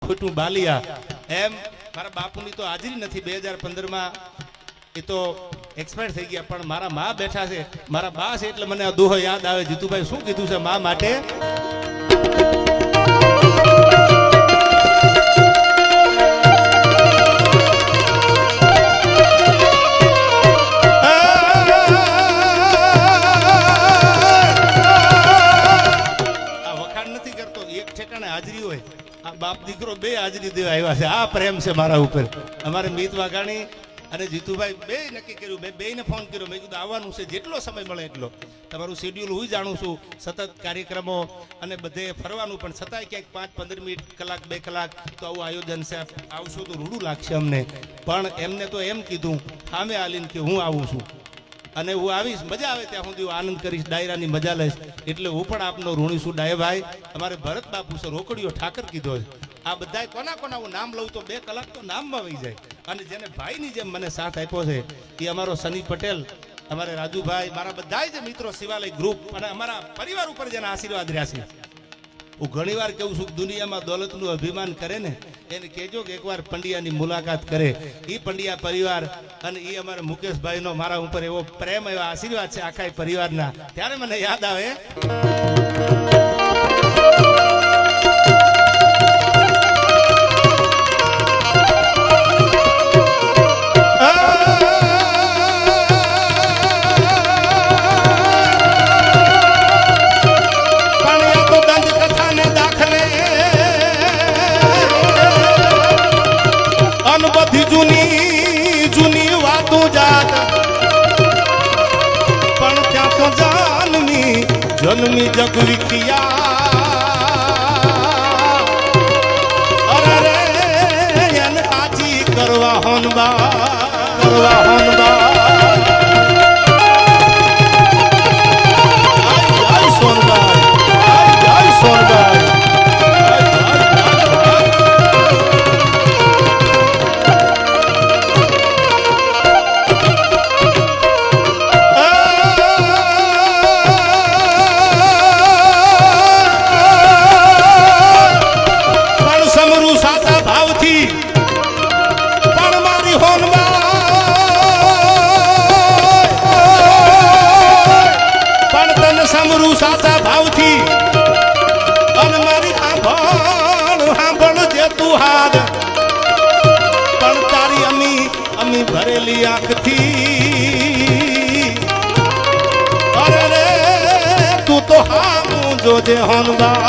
ફૂટું બાલિયા એમ મારા બાપુની તો હાજરી નથી 2015 માં એ તો એક્સપાયર થઈ ગયા પણ મારા માં બેઠા છે મારા બા છે એટલે મને આ દોહો યાદ આવે જીતુભાઈ શું કીધું છે માં માટે હાજરી હોય આ બાપ દીકરો બે હાજરી દેવા આવ્યા છે આ પ્રેમ છે મારા ઉપર અમારે મીત વાઘાણી અને જીતુભાઈ બે નક્કી કર્યું મેં બેને ફોન કર્યો મેં કીધું આવવાનું છે જેટલો સમય મળે એટલો તમારું શેડ્યુલ હું જાણું છું સતત કાર્યક્રમો અને બધે ફરવાનું પણ છતાંય ક્યાંક 5-15 મિનિટ કલાક 2 કલાક તો આવું આયોજન છે આવશો તો રૂડું લાગશે અમને પણ એમને તો એમ કીધું સામે આલીને કે હું આવું છું અને હું આવીશ મજા આવે ત્યાં સુધી આનંદ કરીશ ડાયરાની મજા લઈશ એટલે હું પણ આપનો ઋણી છું ડાયભાઈ અમારે ભરત બાપુ છે રોકડીઓ ઠાકર કીધો છે આ બધા કોના કોના હું નામ લઉં તો 2 કલાક તો નામમાં વહી જાય અને જેને ભાઈની જેમ મને સાથ આપ્યો છે એ અમારો સની પટેલ અમારે રાજુભાઈ મારા બધા જ મિત્રો શિવાલય ગ્રુપ અને અમારા પરિવાર ઉપર જેના આશીર્વાદ રહ્યા છે હું ઘણી વાર કહું છું દુનિયામાં દોલતનું અભિમાન કરે ને એને કહેજો કે એકવાર પંડ્યાની મુલાકાત કરે એ પંડ્યા પરિવાર અને એ અમારા મુકેશભાઈનો મારા ઉપર એવો પ્રેમ એવા આશીર્વાદ છે આખા પરિવારના ત્યારે મને યાદ આવે જન્મી જગ વિખિયા અરે રે એને આજી કરવા હોનબા જય સોનબાઈ જય સોનબાઈ સાચા ભાવથી અને મારી સાંભળ જે તું હાથ પણ તારી અમી ભરેલી આંખથી અરે રે તું તો હા જોજે હોનબા